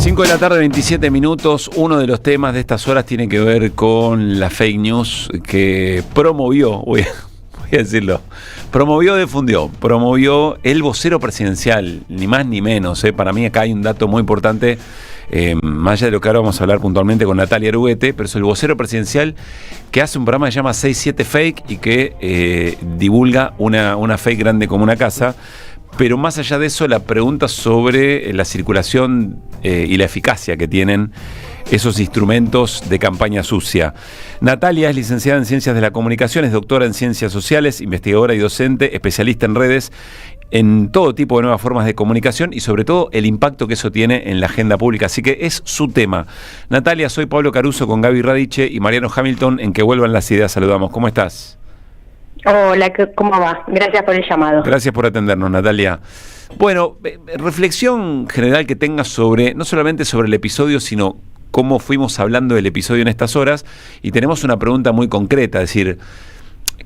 5 de la tarde, 27 minutos. Uno de los temas de estas horas tiene que ver con la fake news que promovió, voy a decirlo, promovió el vocero presidencial, ni más ni menos. Para mí acá hay un dato muy importante, más allá de lo que ahora vamos a hablar puntualmente con Natalia Aruguete, pero es el vocero presidencial que hace un programa que se llama 67 Fake y que divulga una fake grande como una casa. Pero más allá de eso, la pregunta sobre la circulación y la eficacia que tienen esos instrumentos de campaña sucia. Natalia es licenciada en Ciencias de la Comunicación, es doctora en Ciencias Sociales, investigadora y docente, especialista en redes, en todo tipo de nuevas formas de comunicación y sobre todo el impacto que eso tiene en la agenda pública. Así que es su tema. Natalia, soy Pablo Caruso con Gaby Radiche y Mariano Hamilton en Que Vuelvan las Ideas. Saludamos. ¿Cómo estás? Hola, ¿cómo va? Gracias por el llamado. Gracias por atendernos, Natalia. Bueno, reflexión general que tengas sobre, no solamente sobre el episodio, sino cómo fuimos hablando del episodio en estas horas, y tenemos una pregunta muy concreta, es decir,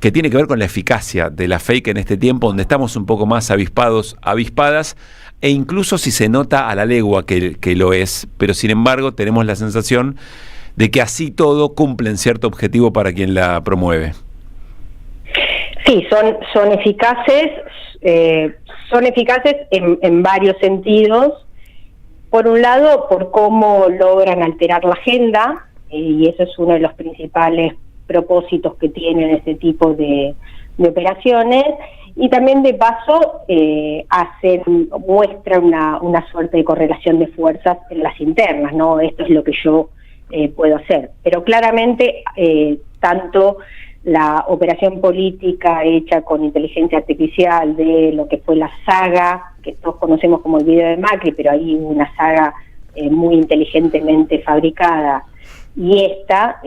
que tiene que ver con la eficacia de la fake en este tiempo, donde estamos un poco más avispadas, e incluso si se nota a la legua que lo es, pero sin embargo tenemos la sensación de que así todo cumple cierto objetivo para quien la promueve. Sí, son eficaces, en varios sentidos. Por un lado, por cómo logran alterar la agenda, y eso es uno de los principales propósitos que tienen este tipo de operaciones, y también de paso muestra una suerte de correlación de fuerzas en las internas, ¿no? Esto es lo que yo puedo hacer. Pero claramente, tanto la operación política hecha con inteligencia artificial de lo que fue la saga, que todos conocemos como el video de Macri, pero ahí una saga muy inteligentemente fabricada, y esta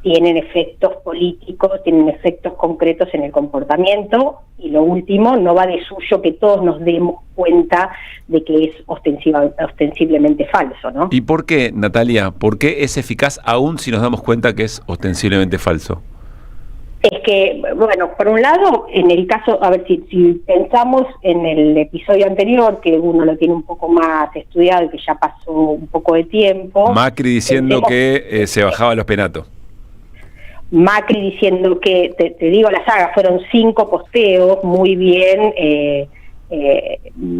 tienen efectos políticos, tienen efectos concretos en el comportamiento, y lo último, no va de suyo que todos nos demos cuenta de que es ostensiblemente falso, ¿no? ¿Y por qué, Natalia? ¿Por qué es eficaz aún si nos damos cuenta que es ostensiblemente falso? Es que, bueno, por un lado, en el caso, a ver, si pensamos en el episodio anterior, que uno lo tiene un poco más estudiado y que ya pasó un poco de tiempo. Macri diciendo que se bajaba los penatos. Macri diciendo que, te digo la saga, fueron 5 posteos muy bien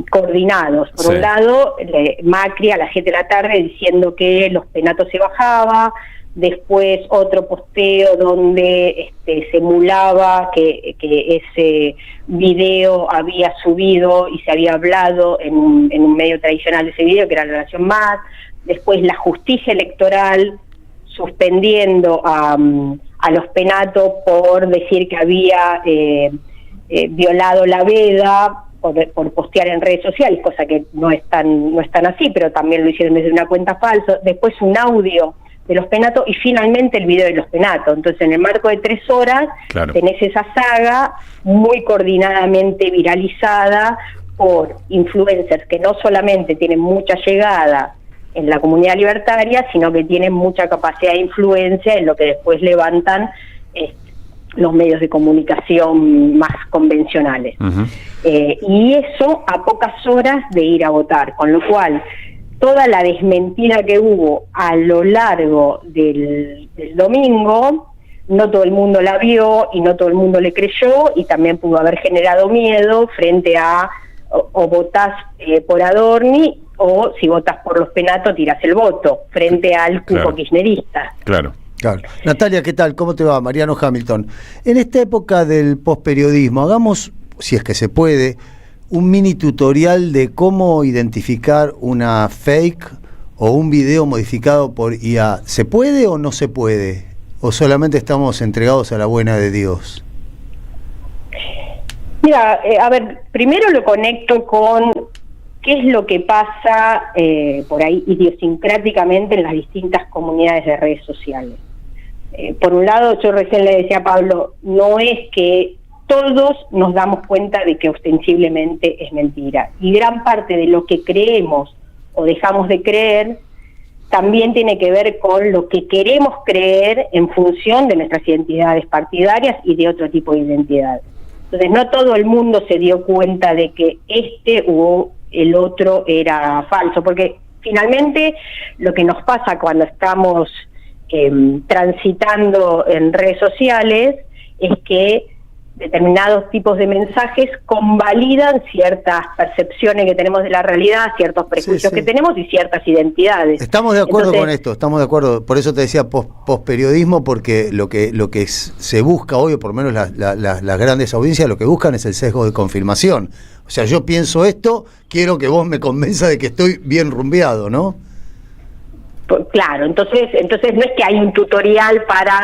coordinados. Por un lado, Macri a las 7 de la tarde diciendo que los penatos se bajaba. Después otro posteo donde se emulaba que ese video había subido y se había hablado en un medio tradicional de ese video, que era La Nación Más. Después la justicia electoral suspendiendo a los penatos por decir que había violado la veda por postear en redes sociales, cosa que no es tan así, pero también lo hicieron desde una cuenta falsa. Después un audio de los penatos y finalmente el video de los penatos. Entonces, en el marco de 3 horas, claro, tenés esa saga muy coordinadamente viralizada por influencers que no solamente tienen mucha llegada en la comunidad libertaria, sino que tienen mucha capacidad de influencia en lo que después levantan los medios de comunicación más convencionales. Uh-huh. Y eso a pocas horas de ir a votar, con lo cual toda la desmentida que hubo a lo largo del domingo, no todo el mundo la vio y no todo el mundo le creyó, y también pudo haber generado miedo frente a o votás por Adorni, o si votas por los penatos tirás el voto frente al cupo kirchnerista. Claro. Claro. Natalia, ¿qué tal? ¿Cómo te va? Mariano Hamilton. En esta época del posperiodismo, hagamos, si es que se puede, un mini tutorial de cómo identificar una fake o un video modificado por IA. ¿Se puede o no se puede? ¿O solamente estamos entregados a la buena de Dios? Mira, a ver, primero lo conecto con qué es lo que pasa por ahí idiosincráticamente en las distintas comunidades de redes sociales. Por un lado, yo recién le decía a Pablo, no es que todos nos damos cuenta de que ostensiblemente es mentira. Y gran parte de lo que creemos o dejamos de creer también tiene que ver con lo que queremos creer en función de nuestras identidades partidarias y de otro tipo de identidad. Entonces, no todo el mundo se dio cuenta de que este u el otro era falso, porque finalmente lo que nos pasa cuando estamos transitando en redes sociales es que determinados tipos de mensajes convalidan ciertas percepciones que tenemos de la realidad, ciertos prejuicios que tenemos y ciertas identidades. Estamos de acuerdo con esto, estamos de acuerdo. Por eso te decía posperiodismo, porque lo que se busca hoy, o por lo menos las grandes audiencias, lo que buscan es el sesgo de confirmación. O sea, yo pienso esto, quiero que vos me convenza de que estoy bien rumbeado, ¿no? Claro, entonces no es que hay un tutorial para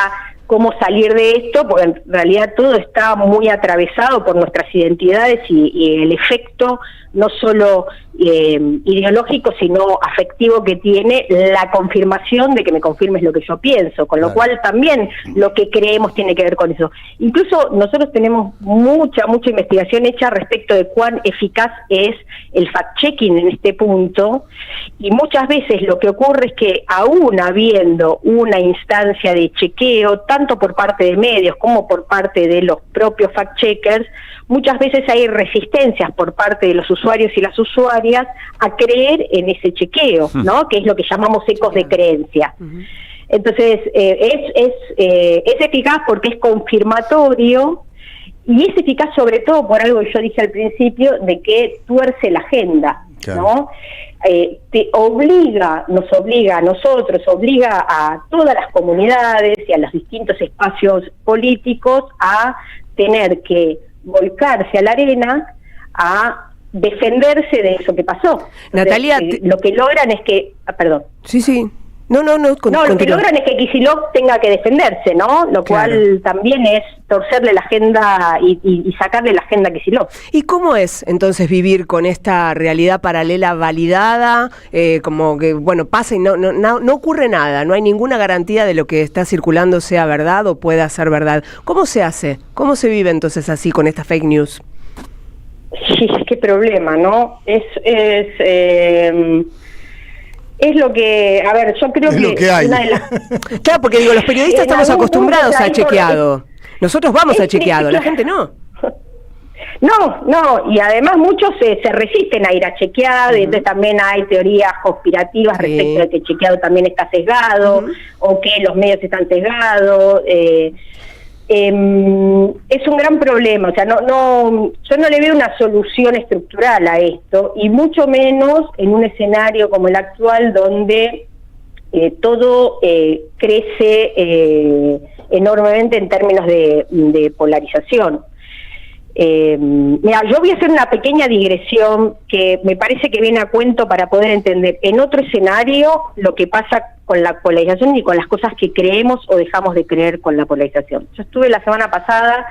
cómo salir de esto, porque en realidad todo está muy atravesado por nuestras identidades y el efecto no solo ideológico, sino afectivo que tiene la confirmación de que me confirmes lo que yo pienso, con lo cual también lo que creemos tiene que ver con eso. Incluso nosotros tenemos mucha investigación hecha respecto de cuán eficaz es el fact-checking en este punto, y muchas veces lo que ocurre es que aún habiendo una instancia de chequeo, tanto por parte de medios como por parte de los propios fact-checkers, muchas veces hay resistencias por parte de los usuarios y las usuarias a creer en ese chequeo, ¿no? Que es lo que llamamos ecos de creencia. Entonces, es eficaz porque es confirmatorio, y es eficaz sobre todo por algo que yo dije al principio, de que tuerce la agenda, ¿no? Nos obliga a nosotros, obliga a todas las comunidades y a los distintos espacios políticos a tener que volcarse a la arena a defenderse de eso que pasó. Natalia, lo que logran es que... perdón. Sí. No, lo que logran es que Kicillof tenga que defenderse, ¿no? Lo cual también es torcerle la agenda y sacarle la agenda a Kicillof. ¿Y cómo es entonces vivir con esta realidad paralela validada? Como que, bueno, pasa y no ocurre nada, no hay ninguna garantía de lo que está circulando sea verdad o pueda ser verdad. ¿Cómo se hace? ¿Cómo se vive entonces así con esta fake news? Sí, qué problema, ¿no? Es lo que, a ver, yo creo que hay. Una de las... Claro, porque digo, los periodistas estamos acostumbrados a chequeado. Nosotros vamos a chequeado, la gente no. No, y además muchos se resisten a ir a chequeado, y entonces también hay teorías conspirativas respecto de que chequeado también está sesgado, o que los medios están sesgados. Es un gran problema, o sea, yo no le veo una solución estructural a esto, y mucho menos en un escenario como el actual, donde todo crece enormemente en términos de polarización. Mira, yo voy a hacer una pequeña digresión que me parece que viene a cuento para poder entender en otro escenario lo que pasa con la polarización y con las cosas que creemos o dejamos de creer con la polarización. Yo estuve la semana pasada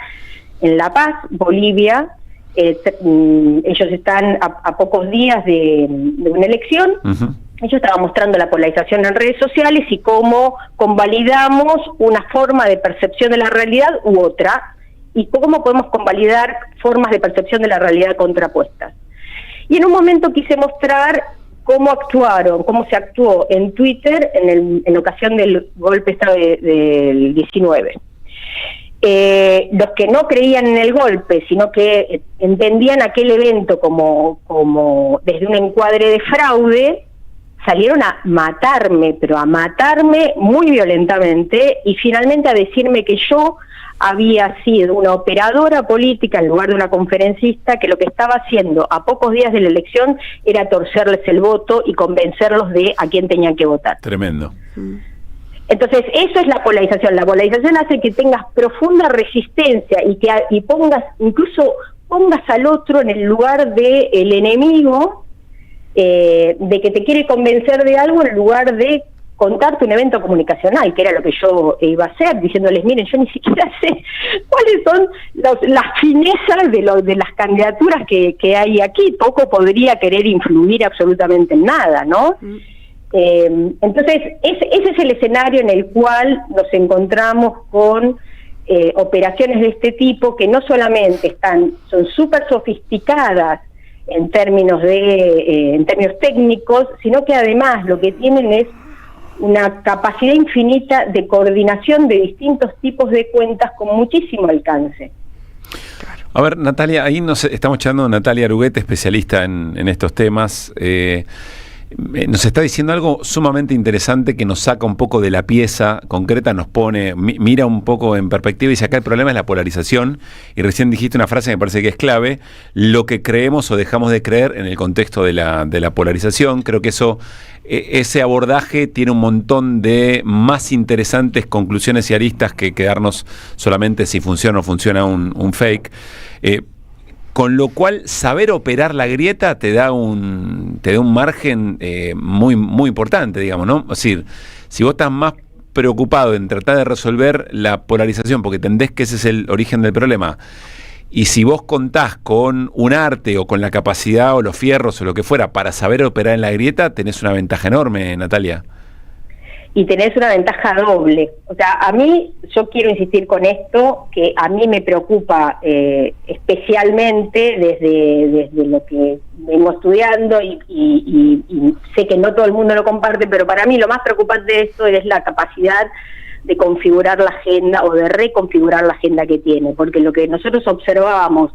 en La Paz, Bolivia. Ellos están a pocos días de una elección. Ellos estaban mostrando la polarización en redes sociales y cómo convalidamos una forma de percepción de la realidad u otra, y cómo podemos convalidar formas de percepción de la realidad contrapuestas. Y en un momento quise mostrar cómo se actuó en Twitter en ocasión del golpe de Estado del 19. Los que no creían en el golpe, sino que entendían aquel evento como desde un encuadre de fraude, salieron a matarme, pero a matarme muy violentamente, y finalmente a decirme que yo había sido una operadora política en lugar de una conferencista, que lo que estaba haciendo a pocos días de la elección era torcerles el voto y convencerlos de a quién tenían que votar. Tremendo. Entonces, eso es la polarización. La polarización hace que tengas profunda resistencia y pongas al otro en el lugar de el enemigo, de que te quiere convencer de algo en lugar de contarte un evento comunicacional, que era lo que yo iba a hacer, diciéndoles, miren, yo ni siquiera sé cuáles son las finezas de las candidaturas que hay aquí. Poco podría querer influir absolutamente en nada, ¿no? Entonces, ese es el escenario en el cual nos encontramos con operaciones de este tipo, que no solamente son súper sofisticadas en términos técnicos, sino que además lo que tienen es una capacidad infinita de coordinación de distintos tipos de cuentas con muchísimo alcance. A ver, Natalia, ahí estamos charlando con Natalia Aruguete, especialista en estos temas. nos está diciendo algo sumamente interesante que nos saca un poco de la pieza concreta, nos pone, mira un poco en perspectiva y dice, acá el problema es la polarización, y recién dijiste una frase que me parece que es clave, lo que creemos o dejamos de creer en el contexto de la polarización. Creo que ese abordaje tiene un montón de más interesantes conclusiones y aristas que quedarnos solamente si funciona o no funciona un fake. Con lo cual, saber operar la grieta te da un margen muy, muy importante, digamos, ¿no? Es decir, si vos estás más preocupado en tratar de resolver la polarización, porque entendés que ese es el origen del problema, y si vos contás con un arte o con la capacidad o los fierros o lo que fuera para saber operar en la grieta, tenés una ventaja enorme, Natalia. Y tenés una ventaja doble. O sea, yo quiero insistir con esto, que a mí me preocupa especialmente desde lo que vengo estudiando y sé que no todo el mundo lo comparte, pero para mí lo más preocupante de esto es la capacidad de configurar la agenda o de reconfigurar la agenda que tiene, porque lo que nosotros observábamos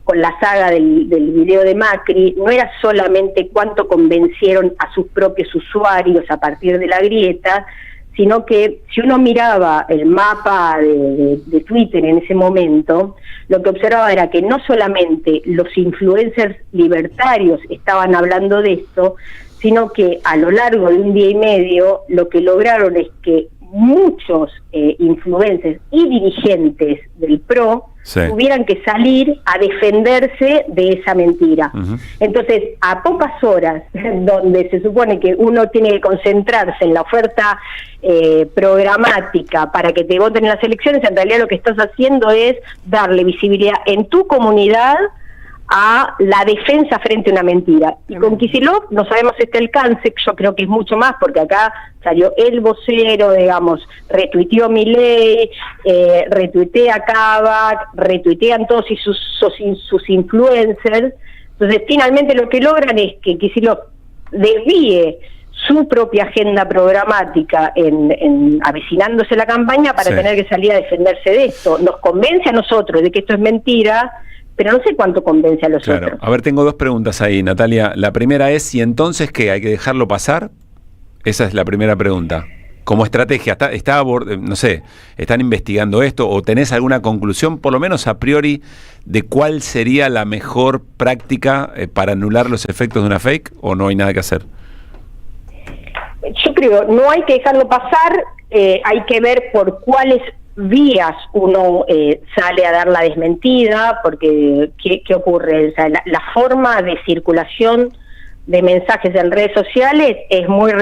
con la saga del video de Macri no era solamente cuánto convencieron a sus propios usuarios a partir de la grieta, sino que si uno miraba el mapa de Twitter en ese momento, lo que observaba era que no solamente los influencers libertarios estaban hablando de esto, sino que a lo largo de un día y medio lo que lograron es que muchos influencers y dirigentes del PRO tuvieran que salir a defenderse de esa mentira. Uh-huh. Entonces, a pocas horas, donde se supone que uno tiene que concentrarse en la oferta programática para que te voten en las elecciones, en realidad lo que estás haciendo es darle visibilidad en tu comunidad a la defensa frente a una mentira. Y con Kicillof no sabemos este alcance, yo creo que es mucho más, porque acá salió el vocero, digamos, retuiteó Milei, retuitea Kavak, retuitean todos y sus influencers. Entonces, finalmente lo que logran es que Kicillof desvíe su propia agenda programática en avecinándose la campaña para tener que salir a defenderse de esto. Nos convence a nosotros de que esto es mentira, pero no sé cuánto convence a los otros. A ver, tengo dos preguntas ahí, Natalia. La primera es, ¿y entonces qué? ¿Hay que dejarlo pasar? Esa es la primera pregunta. Como estrategia, no sé, ¿están investigando esto o tenés alguna conclusión, por lo menos a priori, de cuál sería la mejor práctica para anular los efectos de una fake, o no hay nada que hacer? Yo creo, no hay que dejarlo pasar, hay que ver por cuáles vías uno sale a dar la desmentida, porque ¿qué ocurre? O sea, la forma de circulación de mensajes en redes sociales es muy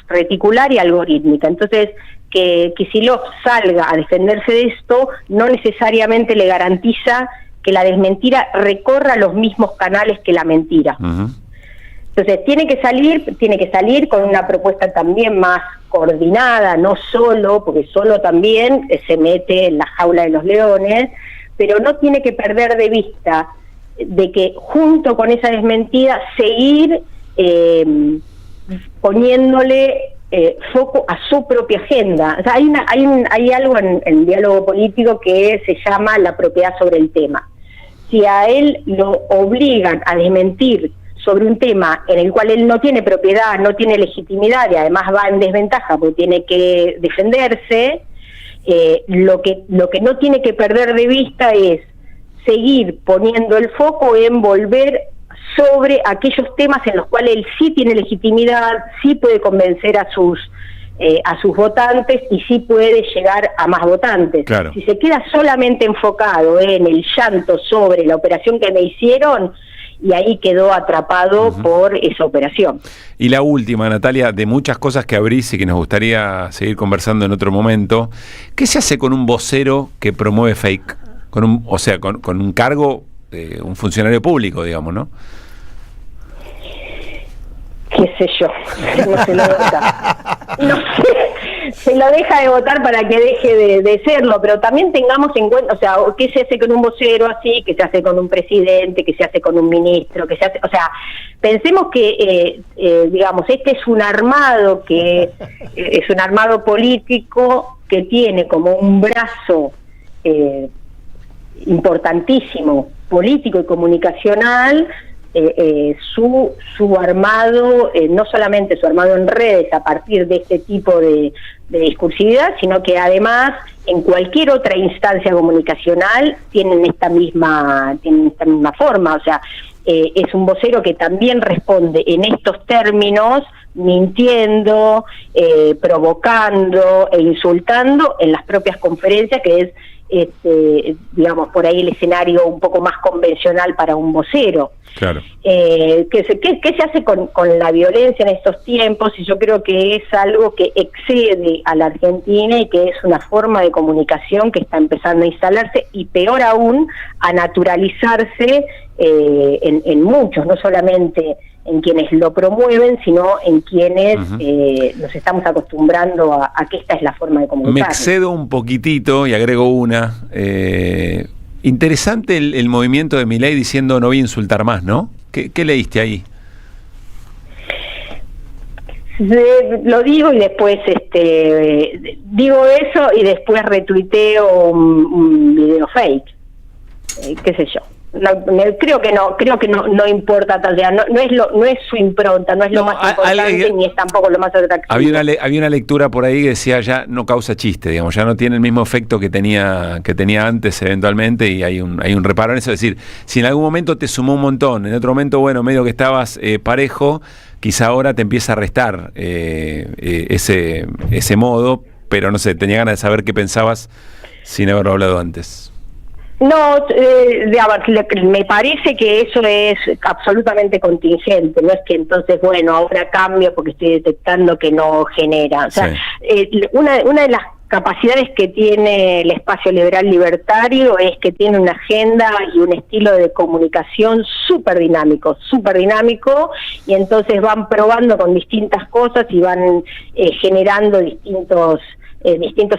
reticular y algorítmica. Entonces, que Kicillof salga a defenderse de esto no necesariamente le garantiza que la desmentida recorra los mismos canales que la mentira. Uh-huh. Entonces tiene que salir con una propuesta también más coordinada, no solo, porque solo también se mete en la jaula de los leones, pero no tiene que perder de vista de que junto con esa desmentida seguir poniéndole foco a su propia agenda. O sea, hay algo en el diálogo político que se llama la propiedad sobre el tema. Si a él lo obligan a desmentir sobre un tema en el cual él no tiene propiedad, no tiene legitimidad y además va en desventaja porque tiene que defenderse, lo que no tiene que perder de vista es seguir poniendo el foco en volver sobre aquellos temas en los cuales él sí tiene legitimidad, sí puede convencer a sus votantes y sí puede llegar a más votantes. Claro. Si se queda solamente enfocado en el llanto sobre la operación que me hicieron, y ahí quedó atrapado uh-huh. por esa operación. Y la última, Natalia, de muchas cosas que abrís y que nos gustaría seguir conversando en otro momento, ¿qué se hace con un vocero que promueve fake? Con un cargo, un funcionario público, digamos, ¿no? Qué sé yo, no se lo vota. No sé, se lo deja de votar para que deje de serlo, pero también tengamos en cuenta, o sea, ¿qué se hace con un vocero así? ¿Qué se hace con un presidente? ¿Qué se hace con un ministro? ¿Qué se hace? O sea, pensemos que, digamos, este es un armado es un armado político que tiene como un brazo importantísimo, político y comunicacional, su armado, no solamente su armado en redes a partir de este tipo de discursividad, sino que además en cualquier otra instancia comunicacional tienen esta misma forma. O sea, es un vocero que también responde en estos términos, mintiendo, provocando e insultando en las propias conferencias, que es, digamos, por ahí el escenario un poco más convencional para un vocero. Claro. ¿Qué se hace con la violencia en estos tiempos? Y yo creo que es algo que excede a la Argentina y que es una forma de comunicación que está empezando a instalarse y peor aún a naturalizarse en muchos, no solamente en quienes lo promueven, sino en quienes nos estamos acostumbrando a que esta es la forma de comunicar. Me excedo un poquitito y agrego una. Interesante el movimiento de Milei diciendo no voy a insultar más, ¿no? ¿Qué leíste ahí? Lo digo y después digo eso y después retuiteo un video fake, qué sé yo. Creo que no importa, no es su impronta, no es lo más importante ni es tampoco lo más atractivo. Había una lectura por ahí que decía ya no causa chiste, digamos, ya no tiene el mismo efecto que tenía antes eventualmente, y hay un reparo en eso. Es decir, si en algún momento te sumó un montón, en otro momento, bueno, medio que estabas parejo, quizá ahora te empieza a restar ese modo, pero no sé, tenía ganas de saber qué pensabas sin haberlo hablado antes. No, me parece que eso es absolutamente contingente, no es que entonces, bueno, ahora cambio porque estoy detectando que no genera. O sea, sí. Una de las capacidades que tiene el espacio liberal libertario es que tiene una agenda y un estilo de comunicación súper dinámico, y entonces van probando con distintas cosas y van generando distintos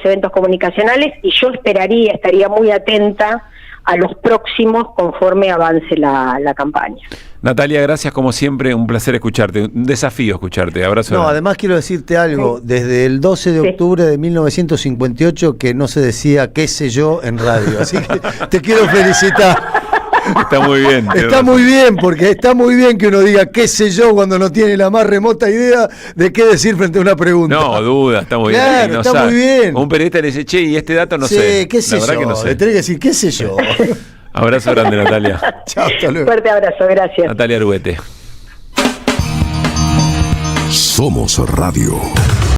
eventos comunicacionales, y yo estaría muy atenta a los próximos conforme avance la campaña. Natalia, gracias como siempre, un placer escucharte, un desafío escucharte, abrazo. No, además quiero decirte algo, desde el 12 de octubre de 1958 que no se decía qué sé yo en radio, así que te quiero felicitar. Está muy bien. Está muy bien, porque está muy bien que uno diga qué sé yo cuando no tiene la más remota idea de qué decir frente a una pregunta. No, duda, está muy bien. No está muy bien. Un periodista le dice, che, y este dato no sé. Qué sé la verdad yo, que no sé. le tenés que decir qué sé yo. Abrazo grande, Natalia. Chao, hasta luego. Fuerte abrazo, gracias. Natalia Argüete. Somos Radio.